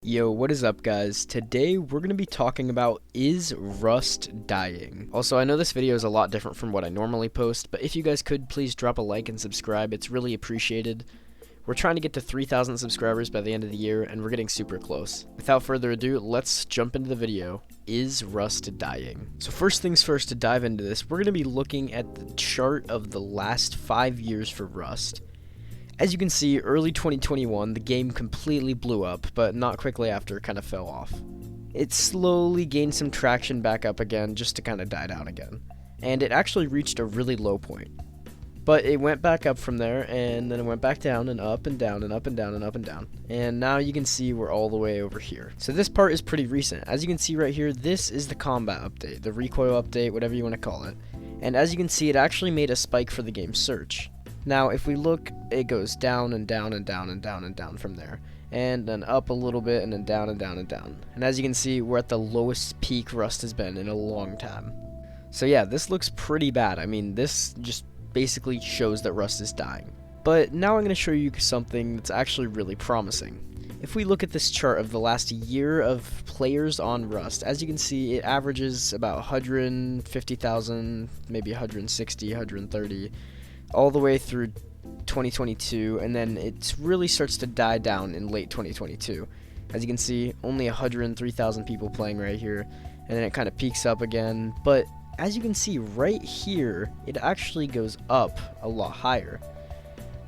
Yo, what is up guys? Today we're going to be talking about, is Rust dying? Also, I know this video is a lot different from what I normally post, but if you guys could please drop a like and subscribe, it's really appreciated. We're trying to get to 3,000 subscribers by the end of the year, and we're getting super close. Without further ado, let's jump into the video. Is Rust dying? So first things first, to dive into this, we're going to be looking at the chart of the last 5 years for Rust. As you can see, early 2021, the game completely blew up, but not quickly after, it kind of fell off. It slowly gained some traction back up again, just to kind of die down again. And it actually reached a really low point. But it went back up from there, and then it went back down, and up and down, and up and down, and up and down. And now you can see we're all the way over here. So this part is pretty recent. As you can see right here, this is the combat update, the recoil update, whatever you want to call it. And as you can see, it actually made a spike for the game's search. Now, if we look, it goes down and down and down and down and down from there. And then up a little bit and then down and down and down. And as you can see, we're at the lowest peak Rust has been in a long time. So yeah, this looks pretty bad. I mean, this just basically shows that Rust is dying. But now I'm going to show you something that's actually really promising. If we look at this chart of the last year of players on Rust, as you can see, it averages about 150,000, maybe 160, 130, all the way through 2022, and then it really starts to die down in late 2022. As you can see, only 103,000 people playing right here, and then it kind of peaks up again. But as you can see right here, it actually goes up a lot higher.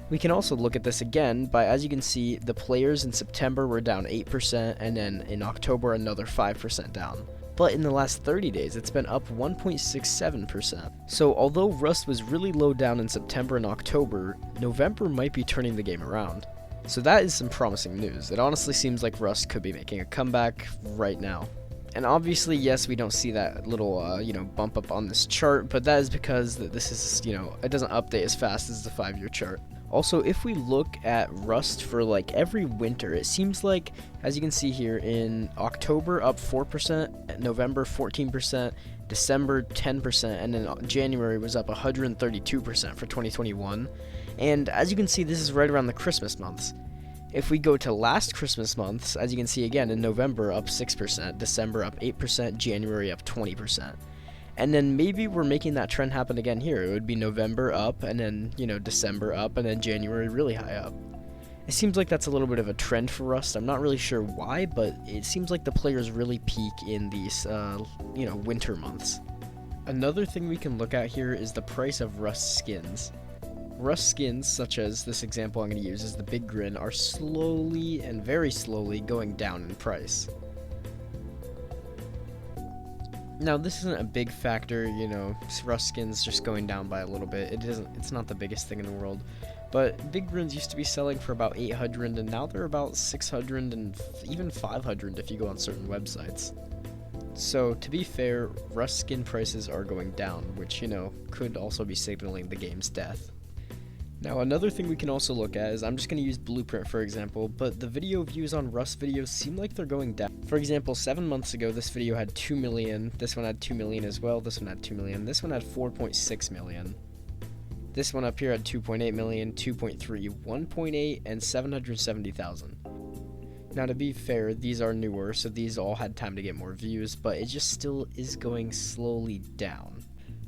We can also look at this again by, as you can see, the players in September were down 8%, and then in October another 5% down. But in the last 30 days, it's been up 1.67%. So although Rust was really low down in September and October, November might be turning the game around. So that is some promising news. It honestly seems like Rust could be making a comeback right now. And obviously, yes, we don't see that little, bump up on this chart, but that is because this is, it doesn't update as fast as the 5-year chart. Also, if we look at Rust for like every winter, it seems like, as you can see here, in October up 4%, November 14%, December 10%, and then January was up 132% for 2021. And as you can see, this is right around the Christmas months. If we go to last Christmas months, as you can see again, in November up 6%, December up 8%, January up 20%. And then maybe we're making that trend happen again here. It would be November up, and then, December up, and then January really high up. It seems like that's a little bit of a trend for Rust. I'm not really sure why, but it seems like the players really peak in these, winter months. Another thing we can look at here is the price of Rust skins. Rust skins, such as this example I'm going to use is the Big Grin, are slowly and very slowly going down in price. Now, this isn't a big factor, Rust skins just going down by a little bit. It's not the biggest thing in the world. But Big Grins used to be selling for about 800, and now they're about 600 and even 500 if you go on certain websites. So, to be fair, Rust skin prices are going down, which, could also be signaling the game's death. Now, another thing we can also look at is, I'm just going to use Blueprint for example, but the video views on Rust videos seem like they're going down. For example, 7 months ago, this video had 2 million, this one had 2 million as well, this one had 2 million, this one had 4.6 million. This one up here had 2.8 million, 2.3, 1.8, and 770,000. Now, to be fair, these are newer, so these all had time to get more views, but it just still is going slowly down.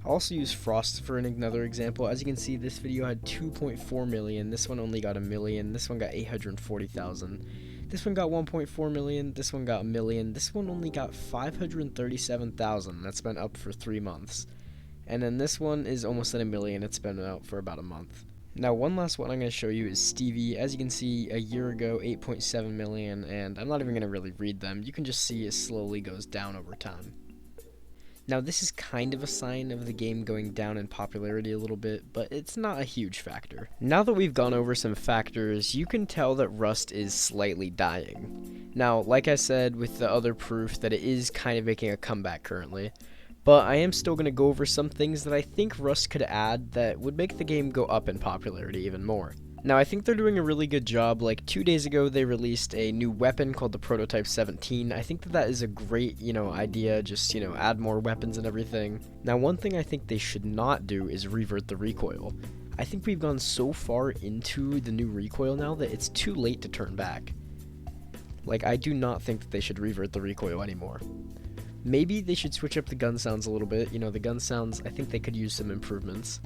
I'll also use Frost for another example. As you can see, this video had 2.4 million, this one only got a million, this one got 840,000, this one got 1.4 million, this one got a million, this one only got 537,000, that's been up for 3 months. And then this one is almost at a million, it's been out for about a month. Now, one last one I'm going to show you is Stevie. As you can see, a year ago, 8.7 million, and I'm not even going to really read them. You can just see it slowly goes down over time. Now, this is kind of a sign of the game going down in popularity a little bit, but it's not a huge factor. Now that we've gone over some factors, you can tell that Rust is slightly dying. Now, like I said with the other proof, that it is kind of making a comeback currently, but I am still going to go over some things that I think Rust could add that would make the game go up in popularity even more. Now, I think they're doing a really good job. Like 2 days ago, they released a new weapon called the Prototype 17. I think that is a great, idea. Just, add more weapons and everything. Now, one thing I think they should not do is revert the recoil. I think we've gone so far into the new recoil now that it's too late to turn back. Like, I do not think that they should revert the recoil anymore. Maybe they should switch up the gun sounds a little bit. You know, the gun sounds, I think they could use some improvements.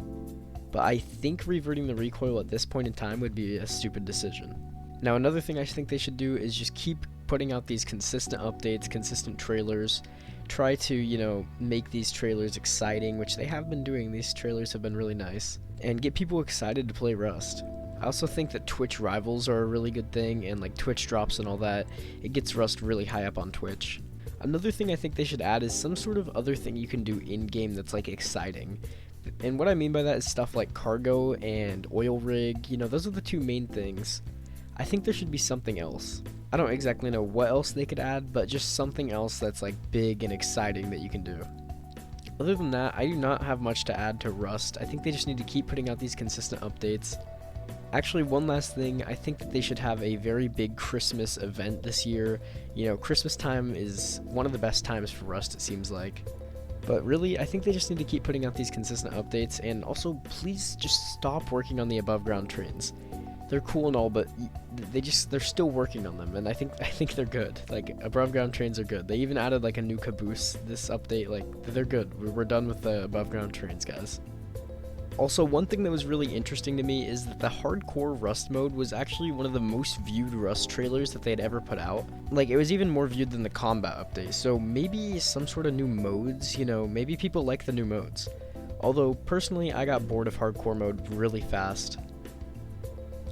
But I think reverting the recoil at this point in time would be a stupid decision. Now, another thing I think they should do is just keep putting out these consistent updates, consistent trailers. Try to, you know, make these trailers exciting, which they have been doing. These trailers have been really nice. And get people excited to play Rust. I also think that Twitch rivals are a really good thing, and like Twitch drops and all that. It gets Rust really high up on Twitch. Another thing I think they should add is some sort of other thing you can do in-game that's like exciting. And what I mean by that is stuff like cargo and oil rig. You know, those are the two main things. I think there should be something else. I don't exactly know what else they could add, but just something else that's like big and exciting that you can do. Other than that, I do not have much to add to Rust. I think they just need to keep putting out these consistent updates. Actually, one last thing, I think that they should have a very big Christmas event this year. You know, Christmas time is one of the best times for Rust, it seems like. But really, I think they just need to keep putting out these consistent updates, and also please just stop working on the above ground trains. They're cool and all, but they're still working on them, and I think they're good. Like, above ground trains are good. They even added like a new caboose this update. Like, they're good. We're done with the above ground trains, guys. Also, one thing that was really interesting to me is that the hardcore Rust mode was actually one of the most viewed Rust trailers that they had ever put out. Like, it was even more viewed than the combat update, so maybe some sort of new modes, you know, maybe people like the new modes. Although, personally, I got bored of hardcore mode really fast.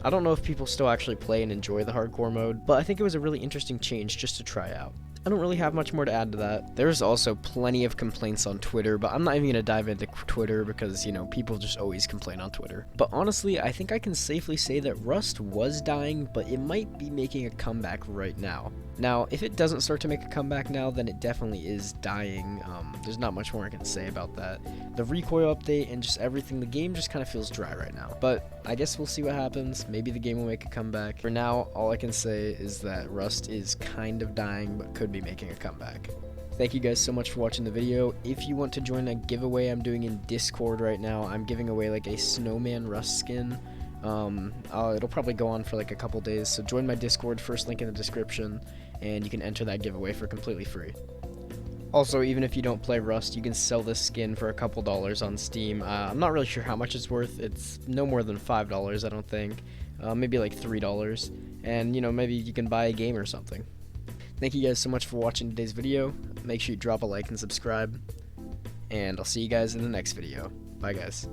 I don't know if people still actually play and enjoy the hardcore mode, but I think it was a really interesting change just to try out. I don't really have much more to add to that. There's also plenty of complaints on Twitter, but I'm not even going to dive into Twitter because, you know, people just always complain on Twitter. But honestly, I think I can safely say that Rust was dying, but it might be making a comeback right now. Now, if it doesn't start to make a comeback now, then it definitely is dying. There's not much more I can say about that. The recoil update and just everything, the game just kind of feels dry right now. But I guess we'll see what happens. Maybe the game will make a comeback. For now, all I can say is that Rust is kind of dying, but could be making a comeback. Thank you guys so much for watching the video. If you want to join a giveaway I'm doing in Discord right now, I'm giving away like a snowman Rust skin. It'll probably go on for like a couple days, so join my Discord, first link in the description, and you can enter that giveaway for completely free. Also, even if you don't play Rust, you can sell this skin for a couple dollars on Steam. I'm not really sure how much it's worth. It's no more than $5, I don't think. Maybe like $3, and you know, maybe you can buy a game or something. Thank you guys so much for watching today's video. Make sure you drop a like and subscribe, and I'll see you guys in the next video. Bye guys.